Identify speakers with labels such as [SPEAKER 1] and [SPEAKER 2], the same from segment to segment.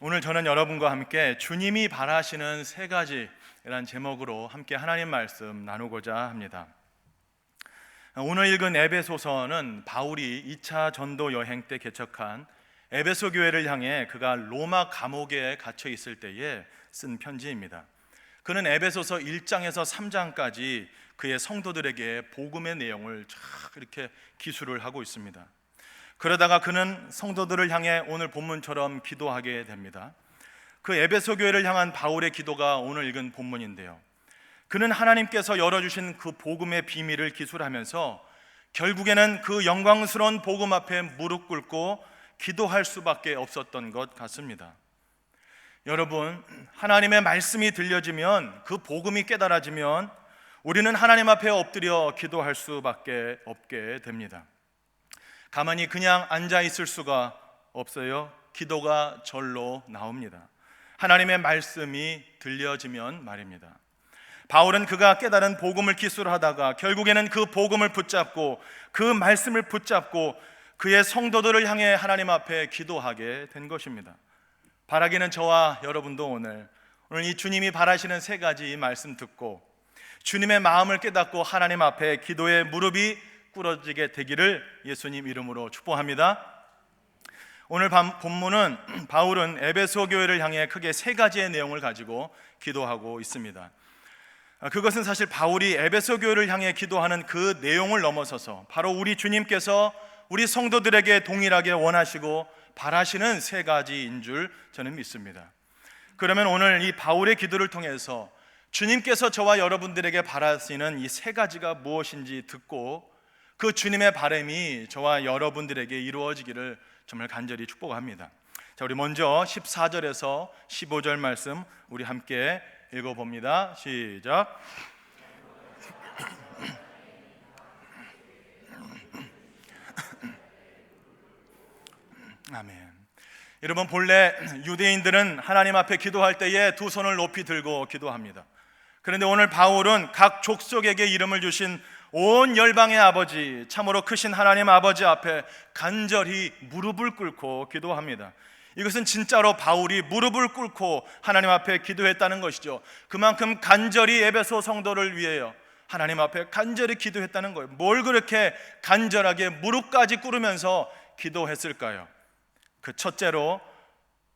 [SPEAKER 1] 오늘 저는 여러분과 함께 주님이 바라시는 세 가지라는 제목으로 함께 하나님 말씀 나누고자 합니다. 오늘 읽은 에베소서는 바울이 2차 전도 여행 때 개척한 에베소 교회를 향해 그가 로마 감옥에 갇혀 있을 때에 쓴 편지입니다. 그는 에베소서 1장에서 3장까지 그의 성도들에게 복음의 내용을 쫙 이렇게 기술을 하고 있습니다. 그러다가 그는 성도들을 향해 오늘 본문처럼 기도하게 됩니다. 그 에베소 교회를 향한 바울의 기도가 오늘 읽은 본문인데요, 그는 하나님께서 열어주신 그 복음의 비밀을 기술하면서 결국에는 그 영광스러운 복음 앞에 무릎 꿇고 기도할 수밖에 없었던 것 같습니다. 여러분, 하나님의 말씀이 들려지면, 그 복음이 깨달아지면 우리는 하나님 앞에 엎드려 기도할 수밖에 없게 됩니다. 가만히 그냥 앉아 있을 수가 없어요. 기도가 절로 나옵니다. 하나님의 말씀이 들려지면 말입니다. 바울은 그가 깨달은 복음을 기술하다가 결국에는 그 복음을 붙잡고 그 말씀을 붙잡고 그의 성도들을 향해 하나님 앞에 기도하게 된 것입니다. 바라기는 저와 여러분도 오늘 이 주님이 바라시는 세 가지 말씀 듣고 주님의 마음을 깨닫고 하나님 앞에 기도의 무릎이 꿇어지게 되기를 예수님 이름으로 축복합니다. 오늘 본문은 바울은 에베소 교회를 향해 크게 세 가지의 내용을 가지고 기도하고 있습니다. 그것은 사실 바울이 에베소 교회를 향해 기도하는 그 내용을 넘어서서 바로 우리 주님께서 우리 성도들에게 동일하게 원하시고 바라시는 세 가지인 줄 저는 믿습니다. 그러면 오늘 이 바울의 기도를 통해서 주님께서 저와 여러분들에게 바라시는 이 세 가지가 무엇인지 듣고 그 주님의 바람이 저와 여러분들에게 이루어지기를 정말 간절히 축복합니다. 자, 우리 먼저 14절에서 15절 말씀 우리 함께 읽어봅니다. 시작. 아멘. 여러분, 본래 유대인들은 하나님 앞에 기도할 때에 두 손을 높이 들고 기도합니다. 그런데 오늘 바울은 각 족속에게 이름을 주신 온 열방의 아버지, 참으로 크신 하나님 아버지 앞에 간절히 무릎을 꿇고 기도합니다. 이것은 진짜로 바울이 무릎을 꿇고 하나님 앞에 기도했다는 것이죠. 그만큼 간절히 에베소 성도를 위하여 하나님 앞에 간절히 기도했다는 거예요. 뭘 그렇게 간절하게 무릎까지 꿇으면서 기도했을까요? 그 첫째로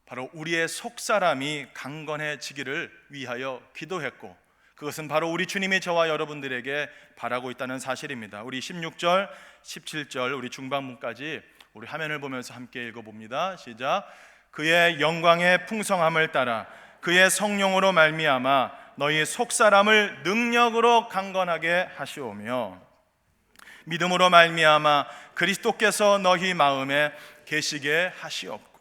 [SPEAKER 1] 바로 우리의 속사람이 강건해지기를 위하여 기도했고, 그것은 바로 우리 주님이 저와 여러분들에게 바라고 있다는 사실입니다. 우리 16절, 17절 우리 중반부까지 우리 화면을 보면서 함께 읽어봅니다. 시작. 그의 영광의 풍성함을 따라 그의 성령으로 말미암아 너희 속사람을 능력으로 강건하게 하시오며 믿음으로 말미암아 그리스도께서 너희 마음에 계시게 하시옵고.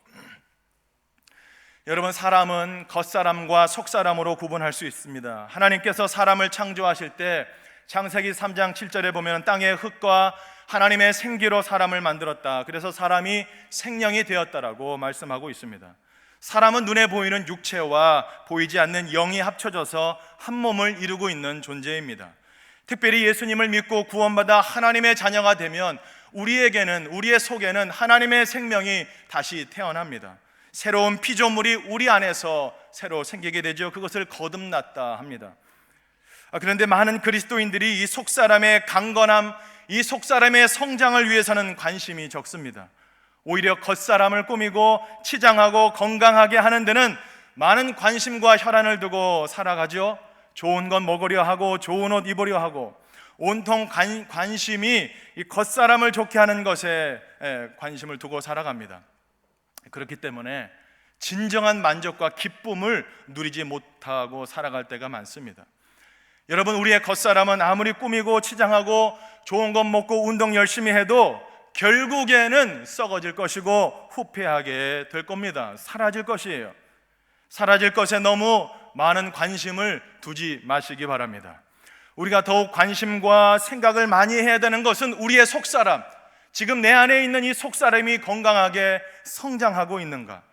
[SPEAKER 1] 여러분, 사람은 겉사람과 속사람으로 구분할 수 있습니다. 하나님께서 사람을 창조하실 때 창세기 3장 7절에 보면 땅의 흙과 하나님의 생기로 사람을 만들었다. 그래서 사람이 생명이 되었다라고 말씀하고 있습니다. 사람은 눈에 보이는 육체와 보이지 않는 영이 합쳐져서 한 몸을 이루고 있는 존재입니다. 특별히 예수님을 믿고 구원받아 하나님의 자녀가 되면 우리에게는, 우리의 속에는 하나님의 생명이 다시 태어납니다. 새로운 피조물이 우리 안에서 새로 생기게 되죠. 그것을 거듭났다 합니다. 그런데 많은 그리스도인들이 이 속사람의 강건함, 이 속사람의 성장을 위해서는 관심이 적습니다. 오히려 겉사람을 꾸미고 치장하고 건강하게 하는 데는 많은 관심과 혈안을 두고 살아가죠. 좋은 것 먹으려 하고 좋은 옷 입으려 하고 온통 관심이 이 겉사람을 좋게 하는 것에 관심을 두고 살아갑니다. 그렇기 때문에 진정한 만족과 기쁨을 누리지 못하고 살아갈 때가 많습니다. 여러분, 우리의 겉사람은 아무리 꾸미고 치장하고 좋은 것 먹고 운동 열심히 해도 결국에는 썩어질 것이고 후패하게 될 겁니다. 사라질 것이에요. 사라질 것에 너무 많은 관심을 두지 마시기 바랍니다. 우리가 더욱 관심과 생각을 많이 해야 되는 것은 우리의 속사람, 지금 내 안에 있는 이 속사람이 건강하게 성장하고 있는가.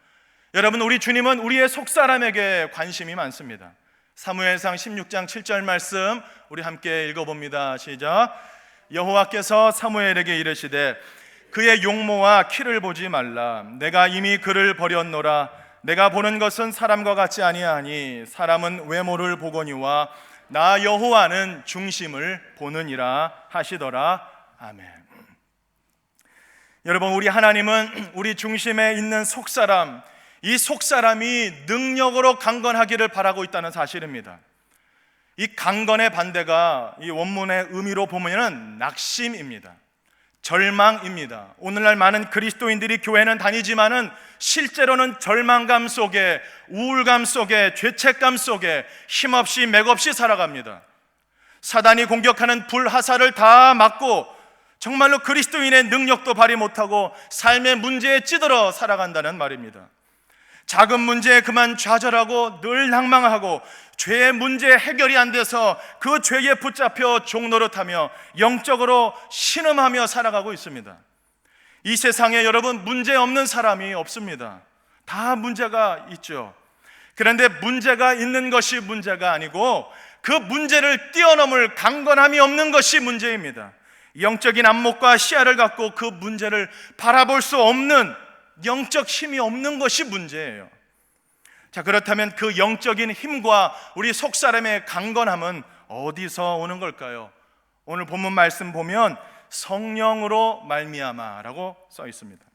[SPEAKER 1] 여러분, 우리 주님은 우리의 속사람에게 관심이 많습니다. 사무엘상 16장 7절 말씀 우리 함께 읽어봅니다. 시작. 여호와께서 사무엘에게 이르시되 그의 용모와 키를 보지 말라. 내가 이미 그를 버렸노라. 내가 보는 것은 사람과 같지 아니하니 사람은 외모를 보거니와 나 여호와는 중심을 보느니라 하시더라. 아멘. 여러분, 우리 하나님은 우리 중심에 있는 속사람, 이 속사람이 능력으로 강건하기를 바라고 있다는 사실입니다. 이 강건의 반대가 이 원문의 의미로 보면은 낙심입니다. 절망입니다. 오늘날 많은 그리스도인들이 교회는 다니지만은 실제로는 절망감 속에, 우울감 속에, 죄책감 속에 힘없이 맥없이 살아갑니다. 사단이 공격하는 불화살을 다 맞고 정말로 그리스도인의 능력도 발휘 못하고 삶의 문제에 찌들어 살아간다는 말입니다. 작은 문제에 그만 좌절하고 늘 낭망하고 죄의 문제 해결이 안 돼서 그 죄에 붙잡혀 종노릇하며 영적으로 신음하며 살아가고 있습니다. 이 세상에 여러분, 문제 없는 사람이 없습니다. 다 문제가 있죠. 그런데 문제가 있는 것이 문제가 아니고 그 문제를 뛰어넘을 강건함이 없는 것이 문제입니다. 영적인 안목과 시야를 갖고 그 문제를 바라볼 수 없는 영적 힘이 없는 것이 문제예요. 자, 그렇다면 그 영적인 힘과 우리 속사람의 강건함은 어디서 오는 걸까요? 오늘 본문 말씀 보면 성령으로 말미암아라고 써 있습니다.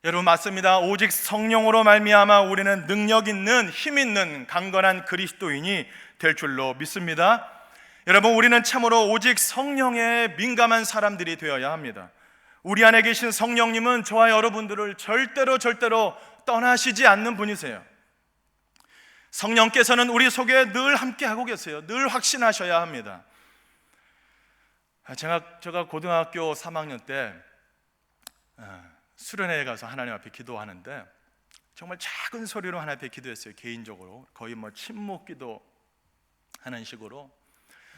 [SPEAKER 1] 여러분, 맞습니다. 오직 성령으로 말미암아 우리는 능력 있는, 힘 있는 강건한 그리스도인이 될 줄로 믿습니다. 여러분, 우리는 참으로 오직 성령에 민감한 사람들이 되어야 합니다. 우리 안에 계신 성령님은 저와 여러분들을 절대로 떠나시지 않는 분이세요. 성령께서는 우리 속에 늘 함께하고 계세요. 늘 확신하셔야 합니다. 제가 고등학교 3학년 때 수련회에 가서 하나님 앞에 기도하는데 정말 작은 소리로 하나님 앞에 기도했어요. 개인적으로 거의 침묵 기도 하는 식으로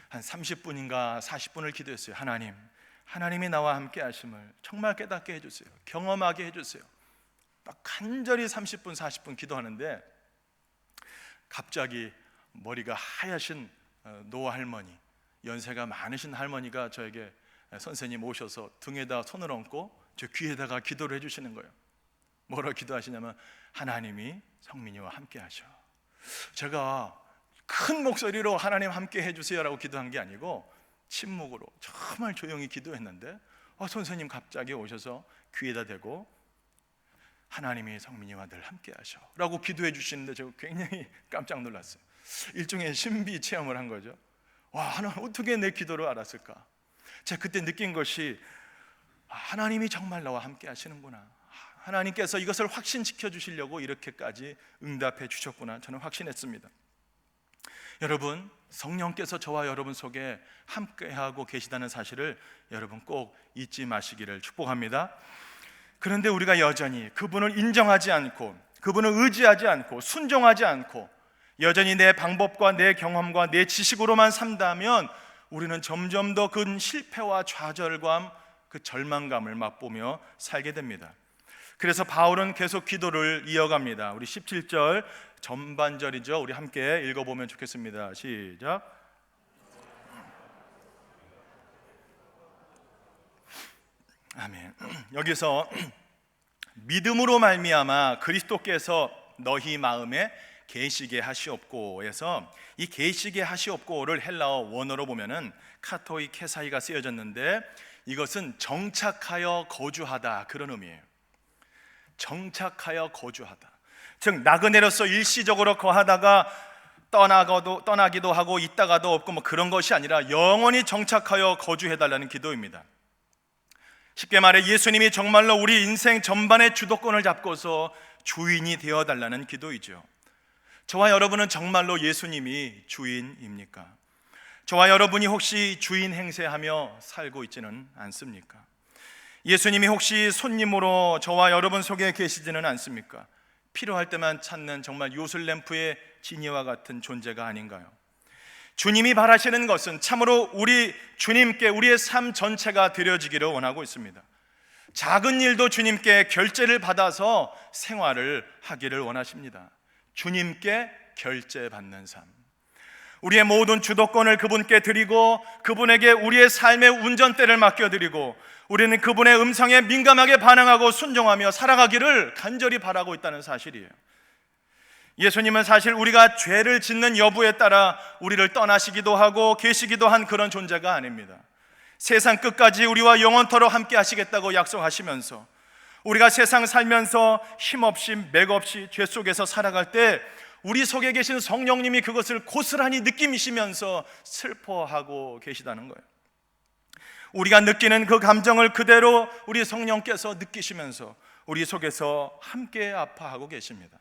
[SPEAKER 1] 한 30분인가 40분을 기도했어요. 하나님이 나와 함께 하심을 정말 깨닫게 해주세요. 경험하게 해주세요. 막 간절히 30분 40분 기도하는데 갑자기 머리가 하얗신 노 할머니, 연세가 많으신 할머니가 저에게 선생님 오셔서 등에다 손을 얹고 저 귀에다가 기도를 해주시는 거예요. 뭐라고 기도하시냐면 하나님이 성민이와 함께 하셔. 제가 큰 목소리로 하나님 함께 해주세요라고 기도한 게 아니고 침묵으로 정말 조용히 기도했는데 선생님 갑자기 오셔서 귀에다 대고 하나님이 성민이와 늘 함께 하셔 라고 기도해 주시는데 제가 굉장히 깜짝 놀랐어요. 일종의 신비 체험을 한 거죠. 와, 하나님 어떻게 내 기도를 알았을까? 제가 그때 느낀 것이 하나님이 정말 나와 함께 하시는구나. 하나님께서 이것을 확신시켜 주시려고 이렇게까지 응답해 주셨구나. 저는 확신했습니다. 여러분, 성령께서 저와 여러분 속에 함께하고 계시다는 사실을 여러분 꼭 잊지 마시기를 축복합니다. 그런데 우리가 여전히 그분을 인정하지 않고 그분을 의지하지 않고 순종하지 않고 여전히 내 방법과 내 경험과 내 지식으로만 산다면 우리는 점점 더 큰 실패와 좌절감, 그 절망감을 맛보며 살게 됩니다. 그래서 바울은 계속 기도를 이어갑니다. 우리 17절 전반절이죠. 우리 함께 읽어보면 좋겠습니다. 시작. 아멘. 여기서 믿음으로 말미암아 그리스도께서 너희 마음에 계시게 하시옵고에서 이 계시게 하시옵고를 헬라어 원어로 보면은 카토이 케사이가 쓰여졌는데 이것은 정착하여 거주하다, 그런 의미예요. 정착하여 거주하다. 즉 나그네로서 일시적으로 거하다가 떠나기도 하고 있다가도 없고 그런 것이 아니라 영원히 정착하여 거주해달라는 기도입니다. 쉽게 말해 예수님이 정말로 우리 인생 전반의 주도권을 잡고서 주인이 되어달라는 기도이죠. 저와 여러분은 정말로 예수님이 주인입니까? 저와 여러분이 혹시 주인 행세하며 살고 있지는 않습니까? 예수님이 혹시 손님으로 저와 여러분 속에 계시지는 않습니까? 필요할 때만 찾는 정말 요술램프의 지니와 같은 존재가 아닌가요? 주님이 바라시는 것은 참으로 우리 주님께 우리의 삶 전체가 드려지기를 원하고 있습니다. 작은 일도 주님께 결제를 받아서 생활을 하기를 원하십니다. 주님께 결제받는 삶, 우리의 모든 주도권을 그분께 드리고 그분에게 우리의 삶의 운전대를 맡겨드리고 우리는 그분의 음성에 민감하게 반응하고 순종하며 살아가기를 간절히 바라고 있다는 사실이에요. 예수님은 사실 우리가 죄를 짓는 여부에 따라 우리를 떠나시기도 하고 계시기도 한 그런 존재가 아닙니다. 세상 끝까지 우리와 영원토록 함께 하시겠다고 약속하시면서 우리가 세상 살면서 힘없이 맥없이 죄 속에서 살아갈 때 우리 속에 계신 성령님이 그것을 고스란히 느끼시면서 슬퍼하고 계시다는 거예요. 우리가 느끼는 그 감정을 그대로 우리 성령께서 느끼시면서 우리 속에서 함께 아파하고 계십니다.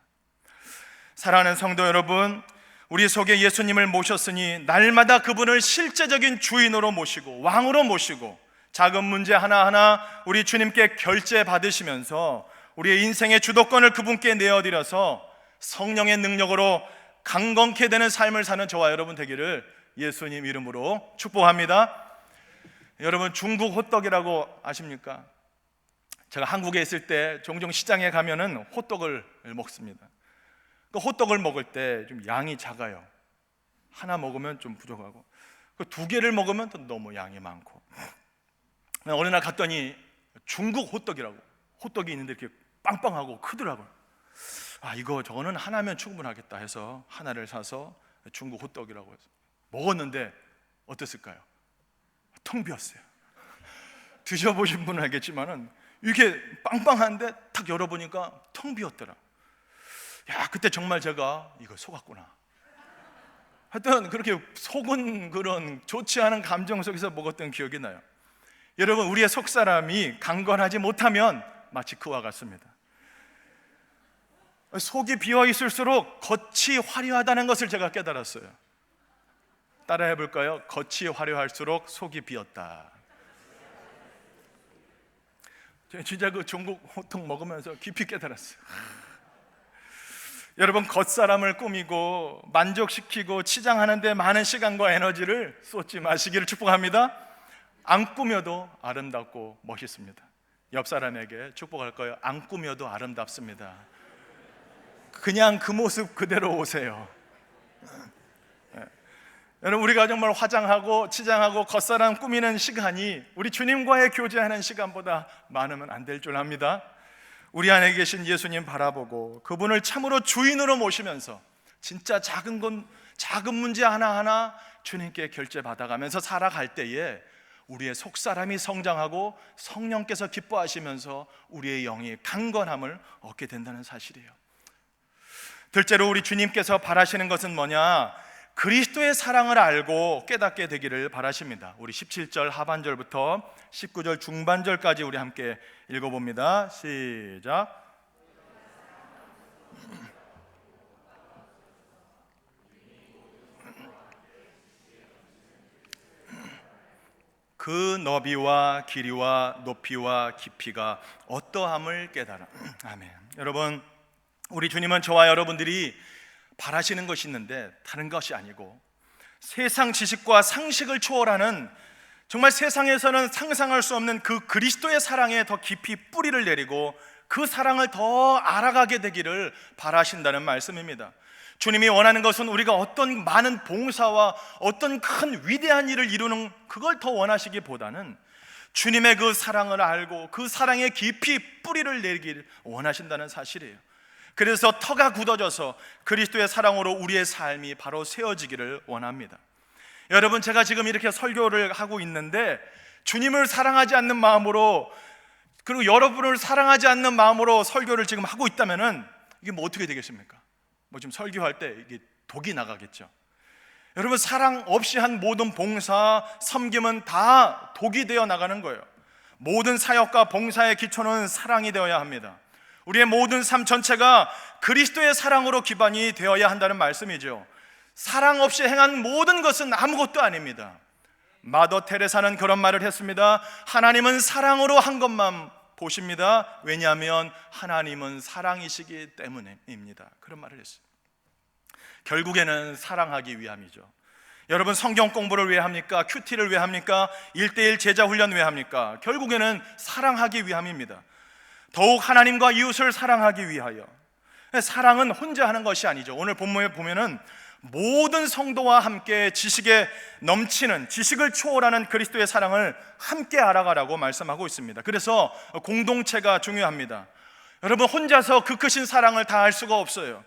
[SPEAKER 1] 사랑하는 성도 여러분, 우리 속에 예수님을 모셨으니 날마다 그분을 실제적인 주인으로 모시고 왕으로 모시고 작은 문제 하나하나 우리 주님께 결제 받으시면서 우리의 인생의 주도권을 그분께 내어드려서 성령의 능력으로 강건케 되는 삶을 사는 저와 여러분 되기를 예수님 이름으로 축복합니다. 여러분, 중국 호떡이라고 아십니까? 제가 한국에 있을 때 종종 시장에 가면은 호떡을 먹습니다. 그 호떡을 먹을 때 좀 양이 작아요. 하나 먹으면 좀 부족하고 그 두 개를 먹으면 또 너무 양이 많고. 어느 날 갔더니 중국 호떡이라고 호떡이 있는데 이렇게 빵빵하고 크더라고요. 이거 저거는 하나면 충분하겠다 해서 하나를 사서 중국 호떡이라고 해서 먹었는데 어땠을까요? 텅 비었어요. 드셔보신 분은 알겠지만은 이게 빵빵한데 탁 열어보니까 텅 비었더라. 그때 정말 제가 이거 속았구나. 하여튼 그렇게 속은 그런 좋지 않은 감정 속에서 먹었던 기억이 나요. 여러분, 우리의 속사람이 강건하지 못하면 마치 그와 같습니다. 속이 비어 있을수록 겉이 화려하다는 것을 제가 깨달았어요. 따라해 볼까요? 겉이 화려할수록 속이 비었다. 진짜 그 중국 호떡 먹으면서 깊이 깨달았어요. 여러분, 겉사람을 꾸미고 만족시키고 치장하는 데 많은 시간과 에너지를 쏟지 마시기를 축복합니다. 안 꾸며도 아름답고 멋있습니다. 옆 사람에게 축복할 거예요. 안 꾸며도 아름답습니다. 그냥 그 모습 그대로 오세요. 여러분, 우리가 정말 화장하고 치장하고 겉사람 꾸미는 시간이 우리 주님과의 교제하는 시간보다 많으면 안 될 줄 압니다. 우리 안에 계신 예수님 바라보고 그분을 참으로 주인으로 모시면서 진짜 작은 문제 하나하나 주님께 결제 받아가면서 살아갈 때에 우리의 속사람이 성장하고 성령께서 기뻐하시면서 우리의 영이 강건함을 얻게 된다는 사실이에요. 둘째로 우리 주님께서 바라시는 것은 뭐냐? 그리스도의 사랑을 알고 깨닫게 되기를 바라십니다. 우리 17절 하반절부터 19절 중반절까지 우리 함께 읽어봅니다. 시작. 그 너비와 길이와 높이와 깊이가 어떠함을 깨달아. 아멘. 여러분, 우리 주님은 저와 여러분들이 바라시는 것이 있는데 다른 것이 아니고 세상 지식과 상식을 초월하는 정말 세상에서는 상상할 수 없는 그 그리스도의 사랑에 더 깊이 뿌리를 내리고 그 사랑을 더 알아가게 되기를 바라신다는 말씀입니다. 주님이 원하는 것은 우리가 어떤 많은 봉사와 어떤 큰 위대한 일을 이루는 그걸 더 원하시기보다는 주님의 그 사랑을 알고 그 사랑에 깊이 뿌리를 내리기를 원하신다는 사실이에요. 그래서 터가 굳어져서 그리스도의 사랑으로 우리의 삶이 바로 세워지기를 원합니다. 여러분, 제가 지금 이렇게 설교를 하고 있는데 주님을 사랑하지 않는 마음으로, 그리고 여러분을 사랑하지 않는 마음으로 설교를 지금 하고 있다면은 이게 뭐 어떻게 되겠습니까? 지금 설교할 때 이게 독이 나가겠죠. 여러분, 사랑 없이 한 모든 봉사, 섬김은 다 독이 되어 나가는 거예요. 모든 사역과 봉사의 기초는 사랑이 되어야 합니다. 우리의 모든 삶 전체가 그리스도의 사랑으로 기반이 되어야 한다는 말씀이죠. 사랑 없이 행한 모든 것은 아무것도 아닙니다. 마더 테레사는 그런 말을 했습니다. 하나님은 사랑으로 한 것만 보십니다. 왜냐하면 하나님은 사랑이시기 때문입니다. 그런 말을 했어요. 결국에는 사랑하기 위함이죠. 여러분, 성경 공부를 왜 합니까? 큐티를 왜 합니까? 1:1 제자 훈련 왜 합니까? 결국에는 사랑하기 위함입니다. 더욱 하나님과 이웃을 사랑하기 위하여. 사랑은 혼자 하는 것이 아니죠. 오늘 본문에 보면은 모든 성도와 함께 지식에 넘치는, 지식을 초월하는 그리스도의 사랑을 함께 알아가라고 말씀하고 있습니다. 그래서 공동체가 중요합니다. 여러분, 혼자서 그 크신 사랑을 다 알 수가 없어요.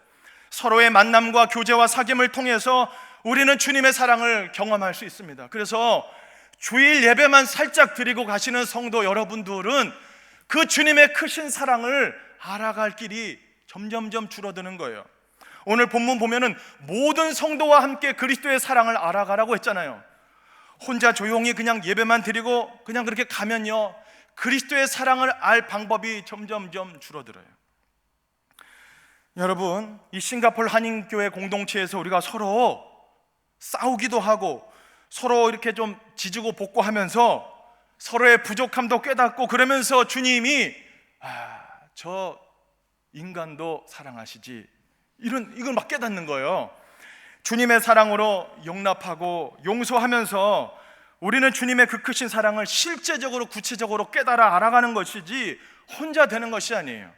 [SPEAKER 1] 서로의 만남과 교제와 사귐을 통해서 우리는 주님의 사랑을 경험할 수 있습니다. 그래서 주일 예배만 살짝 드리고 가시는 성도 여러분들은 그 주님의 크신 사랑을 알아갈 길이 점점점 줄어드는 거예요. 오늘 본문 보면은 모든 성도와 함께 그리스도의 사랑을 알아가라고 했잖아요. 혼자 조용히 그냥 예배만 드리고 그냥 그렇게 가면요, 그리스도의 사랑을 알 방법이 점점점 줄어들어요. 여러분, 이 싱가포르 한인교회 공동체에서 우리가 서로 싸우기도 하고 서로 이렇게 좀 지지고 볶고하면서 서로의 부족함도 깨닫고 그러면서 주님이 저 인간도 사랑하시지, 이걸 막 깨닫는 거예요. 주님의 사랑으로 용납하고 용서하면서 우리는 주님의 그 크신 사랑을 실제적으로 구체적으로 깨달아 알아가는 것이지 혼자 되는 것이 아니에요.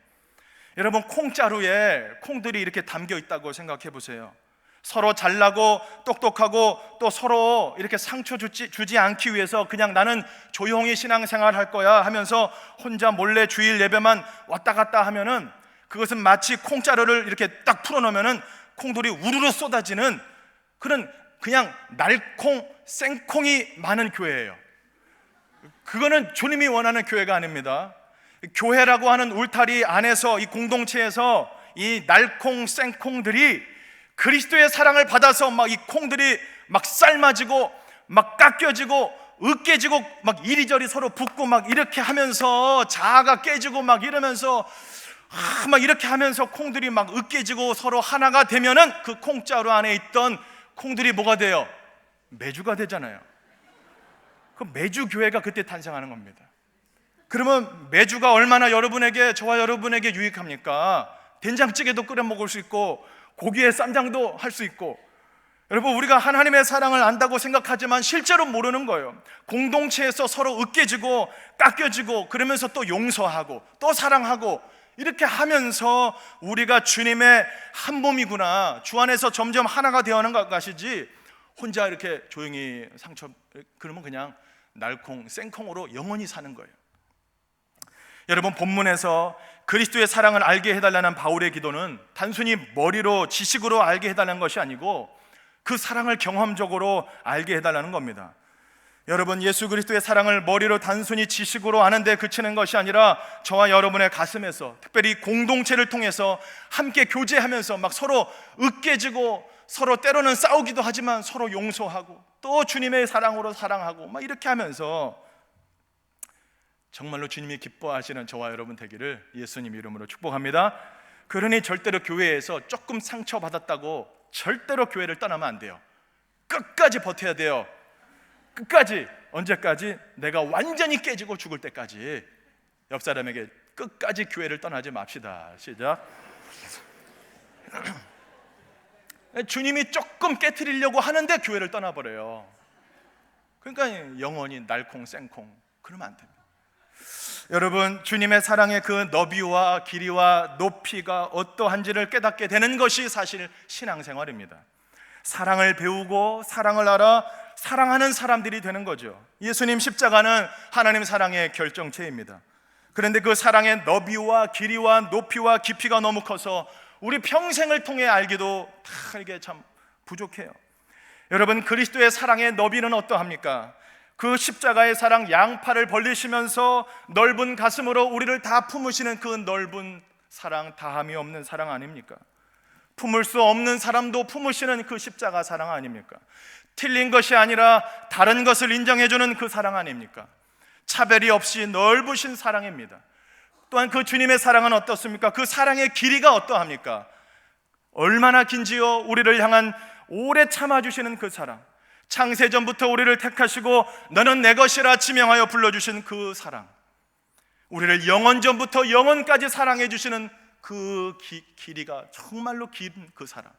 [SPEAKER 1] 여러분, 콩자루에 콩들이 이렇게 담겨 있다고 생각해 보세요. 서로 잘나고 똑똑하고 또 서로 이렇게 상처 주지 않기 위해서 그냥 나는 조용히 신앙생활 할 거야 하면서 혼자 몰래 주일 예배만 왔다 갔다 하면은 그것은 마치 콩자루를 이렇게 딱 풀어놓으면은 콩들이 우르르 쏟아지는 그런 그냥 날콩 생콩이 많은 교회예요. 그거는 주님이 원하는 교회가 아닙니다. 교회라고 하는 울타리 안에서, 이 공동체에서 이 날콩 생콩들이 그리스도의 사랑을 받아서 막 이 콩들이 막 삶아지고 막 깎여지고 으깨지고 막 이리저리 서로 붙고 막 이렇게 하면서 자아가 깨지고 막 이러면서 막 이렇게 하면서 콩들이 막 으깨지고 서로 하나가 되면은 그 콩자루 안에 있던 콩들이 뭐가 돼요? 메주가 되잖아요. 그 메주 교회가 그때 탄생하는 겁니다. 그러면 메주가 얼마나 여러분에게, 저와 여러분에게 유익합니까? 된장찌개도 끓여 먹을 수 있고 고기에 쌈장도 할 수 있고. 여러분, 우리가 하나님의 사랑을 안다고 생각하지만 실제로 모르는 거예요. 공동체에서 서로 으깨지고 깎여지고 그러면서 또 용서하고 또 사랑하고 이렇게 하면서 우리가 주님의 한 몸이구나, 주 안에서 점점 하나가 되어가는 것이지 혼자 이렇게 조용히 상처, 그러면 그냥 날콩 생콩으로 영원히 사는 거예요. 여러분, 본문에서 그리스도의 사랑을 알게 해달라는 바울의 기도는 단순히 머리로 지식으로 알게 해달라는 것이 아니고 그 사랑을 경험적으로 알게 해달라는 겁니다. 여러분, 예수 그리스도의 사랑을 머리로 단순히 지식으로 아는데 그치는 것이 아니라 저와 여러분의 가슴에서, 특별히 공동체를 통해서 함께 교제하면서 막 서로 으깨지고 서로 때로는 싸우기도 하지만 서로 용서하고 또 주님의 사랑으로 사랑하고 막 이렇게 하면서 정말로 주님이 기뻐하시는 저와 여러분 되기를 예수님 이름으로 축복합니다. 그러니 절대로 교회에서 조금 상처받았다고 절대로 교회를 떠나면 안 돼요. 끝까지 버텨야 돼요. 끝까지. 언제까지? 내가 완전히 깨지고 죽을 때까지. 옆 사람에게 끝까지 교회를 떠나지 맙시다. 시작. 주님이 조금 깨트리려고 하는데 교회를 떠나버려요. 그러니까 영원히 날콩 생콩 그러면 안 됩니다. 여러분, 주님의 사랑의 그 너비와 길이와 높이가 어떠한지를 깨닫게 되는 것이 사실 신앙생활입니다. 사랑을 배우고 사랑을 알아 사랑하는 사람들이 되는 거죠. 예수님 십자가는 하나님 사랑의 결정체입니다. 그런데 그 사랑의 너비와 길이와 높이와 깊이가 너무 커서 우리 평생을 통해 알기도 다 이게 참 부족해요. 여러분, 그리스도의 사랑의 너비는 어떠합니까? 그 십자가의 사랑, 양팔을 벌리시면서 넓은 가슴으로 우리를 다 품으시는 그 넓은 사랑, 다함이 없는 사랑 아닙니까? 품을 수 없는 사람도 품으시는 그 십자가 사랑 아닙니까? 틀린 것이 아니라 다른 것을 인정해주는 그 사랑 아닙니까? 차별이 없이 넓으신 사랑입니다. 또한 그 주님의 사랑은 어떻습니까? 그 사랑의 길이가 어떠합니까? 얼마나 긴지요? 우리를 향한 오래 참아주시는 그 사랑, 창세전부터 우리를 택하시고 너는 내 것이라 지명하여 불러주신 그 사랑, 우리를 영원전부터 영원까지 사랑해 주시는 그 길이가 정말로 긴 그 사랑.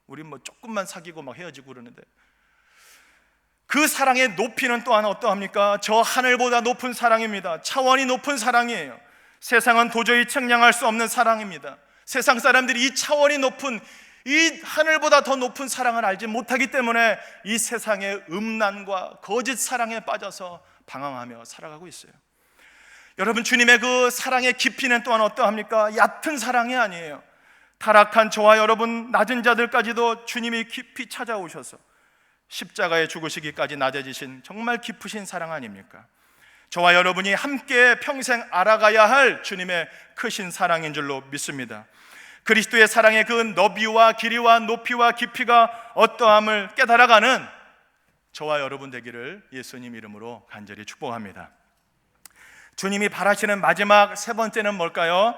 [SPEAKER 1] 우리 뭐 조금만 사귀고 막 헤어지고 그러는데 그 사랑의 높이는 또한 어떠합니까? 저 하늘보다 높은 사랑입니다. 차원이 높은 사랑이에요. 세상은 도저히 측량할 수 없는 사랑입니다. 세상 사람들이 이 차원이 높은 이 하늘보다 더 높은 사랑을 알지 못하기 때문에 이 세상의 음란과 거짓 사랑에 빠져서 방황하며 살아가고 있어요. 여러분, 주님의 그 사랑의 깊이는 또한 어떠합니까? 얕은 사랑이 아니에요. 타락한 저와 여러분, 낮은 자들까지도 주님이 깊이 찾아오셔서 십자가에 죽으시기까지 낮아지신 정말 깊으신 사랑 아닙니까? 저와 여러분이 함께 평생 알아가야 할 주님의 크신 사랑인 줄로 믿습니다. 그리스도의 사랑의 그 너비와 길이와 높이와 깊이가 어떠함을 깨달아가는 저와 여러분 되기를 예수님 이름으로 간절히 축복합니다. 주님이 바라시는 마지막 세 번째는 뭘까요?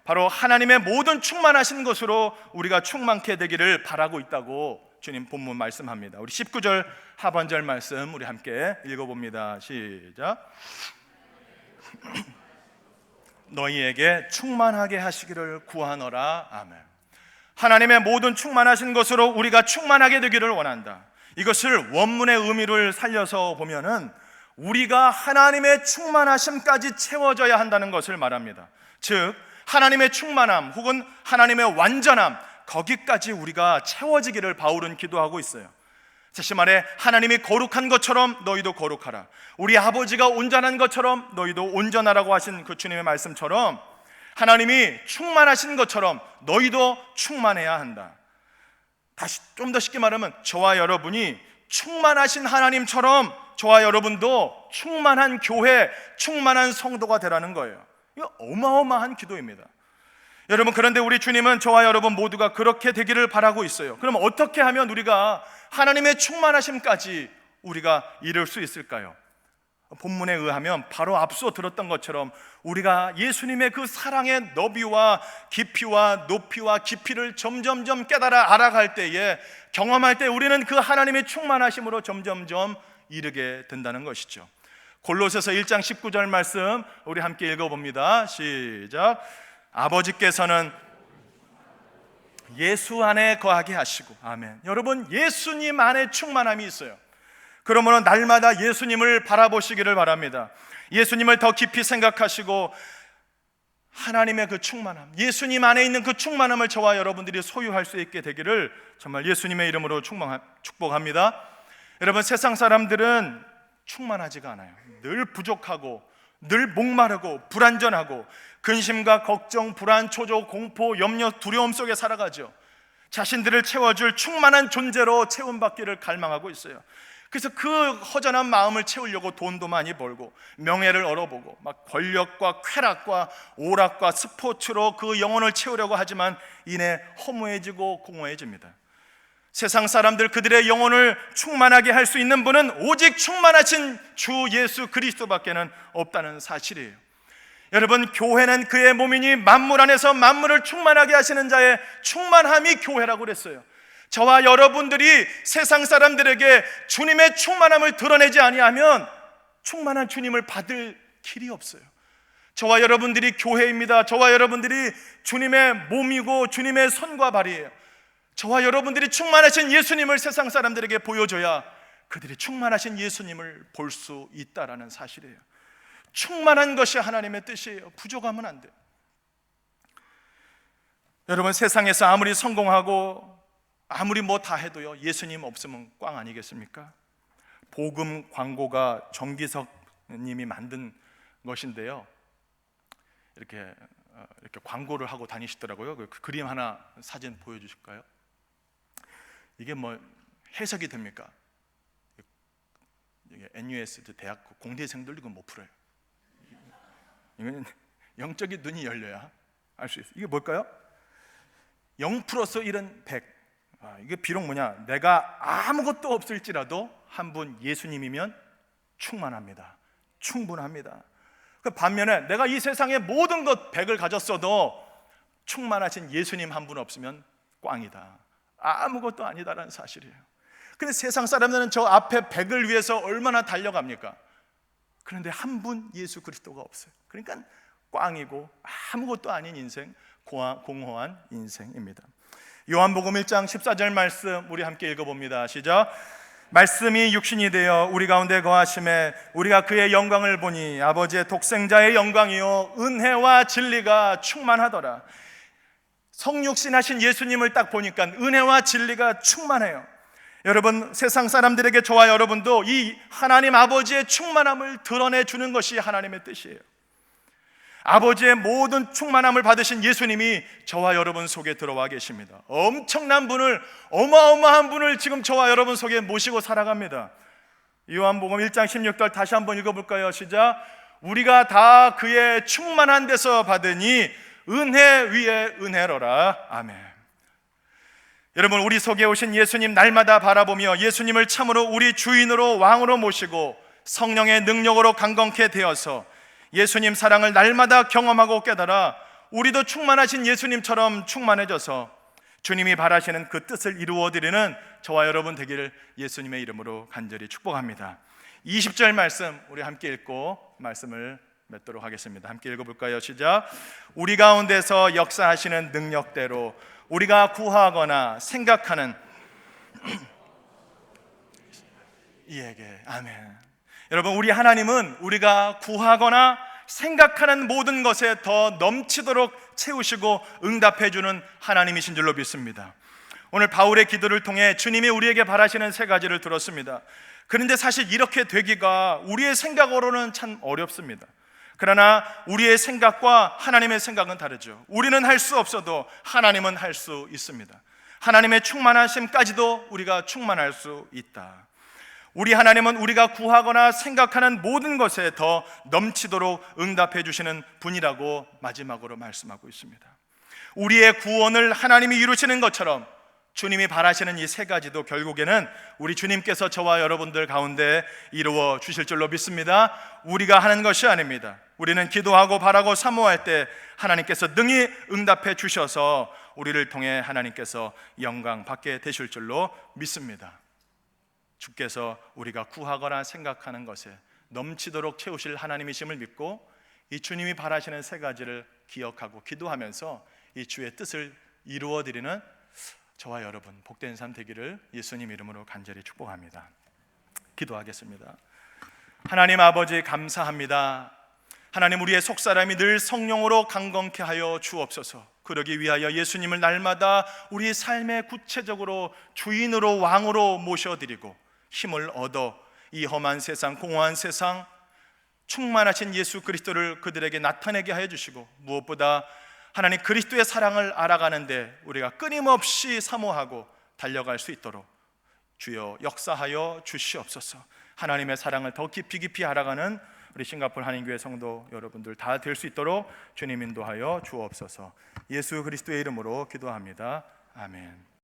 [SPEAKER 1] 바로 하나님의 모든 충만하신 것으로 우리가 충만케 되기를 바라고 있다고 주님 본문 말씀합니다. 우리 19절 하반절 말씀 우리 함께 읽어봅니다. 시작. 너희에게 충만하게 하시기를 구하노라. 아멘. 하나님의 모든 충만하신 것으로 우리가 충만하게 되기를 원한다. 이것을 원문의 의미를 살려서 보면은 우리가 하나님의 충만하심까지 채워져야 한다는 것을 말합니다. 즉 하나님의 충만함 혹은 하나님의 완전함, 거기까지 우리가 채워지기를 바울은 기도하고 있어요. 다시 말해 하나님이 거룩한 것처럼 너희도 거룩하라. 우리 아버지가 온전한 것처럼 너희도 온전하라고 하신 그 주님의 말씀처럼 하나님이 충만하신 것처럼 너희도 충만해야 한다. 다시 좀 더 쉽게 말하면 저와 여러분이 충만하신 하나님처럼 저와 여러분도 충만한 교회, 충만한 성도가 되라는 거예요. 이거 어마어마한 기도입니다. 여러분, 그런데 우리 주님은 저와 여러분 모두가 그렇게 되기를 바라고 있어요. 그럼 어떻게 하면 우리가 하나님의 충만하심까지 우리가 이룰 수 있을까요? 본문에 의하면 바로 앞서 들었던 것처럼 우리가 예수님의 그 사랑의 너비와 깊이와 높이와 깊이를 점점점 깨달아 알아갈 때에, 경험할 때 우리는 그 하나님의 충만하심으로 점점점 이르게 된다는 것이죠. 골로새서 1장 19절 말씀 우리 함께 읽어봅니다. 시작. 아버지께서는 예수 안에 거하게 하시고. 아멘. 여러분, 예수님 안에 충만함이 있어요. 그러므로 날마다 예수님을 바라보시기를 바랍니다. 예수님을 더 깊이 생각하시고 하나님의 그 충만함, 예수님 안에 있는 그 충만함을 저와 여러분들이 소유할 수 있게 되기를 정말 예수님의 이름으로 축복합니다. 여러분, 세상 사람들은 충만하지가 않아요. 늘 부족하고 늘 목마르고 불안전하고 근심과 걱정, 불안, 초조, 공포, 염려, 두려움 속에 살아가죠. 자신들을 채워줄 충만한 존재로 채움받기를 갈망하고 있어요. 그래서 그 허전한 마음을 채우려고 돈도 많이 벌고 명예를 얻어보고 막 권력과 쾌락과 오락과 스포츠로 그 영혼을 채우려고 하지만 이내 허무해지고 공허해집니다. 세상 사람들 그들의 영혼을 충만하게 할 수 있는 분은 오직 충만하신 주 예수 그리스도밖에는 없다는 사실이에요. 여러분, 교회는 그의 몸이니 만물 안에서 만물을 충만하게 하시는 자의 충만함이 교회라고 그랬어요. 저와 여러분들이 세상 사람들에게 주님의 충만함을 드러내지 아니하면 충만한 주님을 받을 길이 없어요. 저와 여러분들이 교회입니다. 저와 여러분들이 주님의 몸이고 주님의 손과 발이에요. 저와 여러분들이 충만하신 예수님을 세상 사람들에게 보여줘야 그들이 충만하신 예수님을 볼 수 있다라는 사실이에요. 충만한 것이 하나님의 뜻이에요. 부족하면 안 돼요. 여러분, 세상에서 아무리 성공하고 아무리 뭐 다 해도요, 예수님 없으면 꽝 아니겠습니까? 복음 광고가 정기석 님이 만든 것인데요, 이렇게 광고를 하고 다니시더라고요. 그 그림 하나 사진 보여주실까요? 이게 뭐 해석이 됩니까? 이게 NUS 대학 공대생들 이거 못 풀어요. 이건 영적인 눈이 열려야 알 수 있어요. 이게 뭘까요? 0 플러스 1은 100. 이게 비록 뭐냐, 내가 아무것도 없을지라도 한 분 예수님이면 충만합니다. 충분합니다. 반면에 내가 이 세상의 모든 것 100을 가졌어도 충만하신 예수님 한 분 없으면 꽝이다, 아무것도 아니다라는 사실이에요. 근데 세상 사람들은 저 앞에 100을 위해서 얼마나 달려갑니까? 그런데 한 분 예수 그리스도가 없어요. 그러니까 꽝이고 아무것도 아닌 인생, 공허한 인생입니다. 요한복음 1장 14절 말씀 우리 함께 읽어봅니다. 시작. 말씀이 육신이 되어 우리 가운데 거하심에 우리가 그의 영광을 보니 아버지의 독생자의 영광이요 은혜와 진리가 충만하더라. 성육신하신 예수님을 딱 보니까 은혜와 진리가 충만해요. 여러분, 세상 사람들에게 저와 여러분도 이 하나님 아버지의 충만함을 드러내주는 것이 하나님의 뜻이에요. 아버지의 모든 충만함을 받으신 예수님이 저와 여러분 속에 들어와 계십니다. 엄청난 분을, 어마어마한 분을 지금 저와 여러분 속에 모시고 살아갑니다. 요한복음 1장 16절 다시 한번 읽어볼까요? 시작. 우리가 다 그의 충만한 데서 받으니 은혜 위에 은혜로라. 아멘. 여러분, 우리 속에 오신 예수님 날마다 바라보며 예수님을 참으로 우리 주인으로 왕으로 모시고 성령의 능력으로 강건케 되어서 예수님 사랑을 날마다 경험하고 깨달아 우리도 충만하신 예수님처럼 충만해져서 주님이 바라시는 그 뜻을 이루어드리는 저와 여러분 되기를 예수님의 이름으로 간절히 축복합니다. 20절 말씀 우리 함께 읽고 말씀을 맺도록 하겠습니다. 함께 읽어볼까요? 시작. 우리 가운데서 역사하시는 능력대로 우리가 구하거나 생각하는 이에게. 아멘. 여러분, 우리 하나님은 우리가 구하거나 생각하는 모든 것에 더 넘치도록 채우시고 응답해 주는 하나님이신 줄로 믿습니다. 오늘 바울의 기도를 통해 주님이 우리에게 바라시는 세 가지를 들었습니다. 그런데 사실 이렇게 되기가 우리의 생각으로는 참 어렵습니다. 그러나 우리의 생각과 하나님의 생각은 다르죠. 우리는 할 수 없어도 하나님은 할 수 있습니다. 하나님의 충만하심까지도 우리가 충만할 수 있다. 우리 하나님은 우리가 구하거나 생각하는 모든 것에 더 넘치도록 응답해 주시는 분이라고 마지막으로 말씀하고 있습니다. 우리의 구원을 하나님이 이루시는 것처럼 주님이 바라시는 이 세 가지도 결국에는 우리 주님께서 저와 여러분들 가운데 이루어 주실 줄로 믿습니다. 우리가 하는 것이 아닙니다. 우리는 기도하고 바라고 사모할 때 하나님께서 능히 응답해 주셔서 우리를 통해 하나님께서 영광 받게 되실 줄로 믿습니다. 주께서 우리가 구하거나 생각하는 것에 넘치도록 채우실 하나님이심을 믿고 이 주님이 바라시는 세 가지를 기억하고 기도하면서 이 주의 뜻을 이루어드리는 저와 여러분 복된 삶 되기를 예수님 이름으로 간절히 축복합니다. 기도하겠습니다. 하나님 아버지 감사합니다. 하나님, 우리의 속사람이 늘 성령으로 강건케 하여 주옵소서. 그러기 위하여 예수님을 날마다 우리 삶의 구체적으로 주인으로 왕으로 모셔드리고 힘을 얻어 이 험한 세상, 공허한 세상 충만하신 예수 그리스도를 그들에게 나타내게 하여 주시고 무엇보다 하나님 그리스도의 사랑을 알아가는데 우리가 끊임없이 사모하고 달려갈 수 있도록 주여 역사하여 주시옵소서. 하나님의 사랑을 더 깊이 알아가는 우리 싱가포르 한인교회 성도 여러분들 다 될 수 있도록 주님 인도하여 주옵소서. 예수 그리스도의 이름으로 기도합니다. 아멘.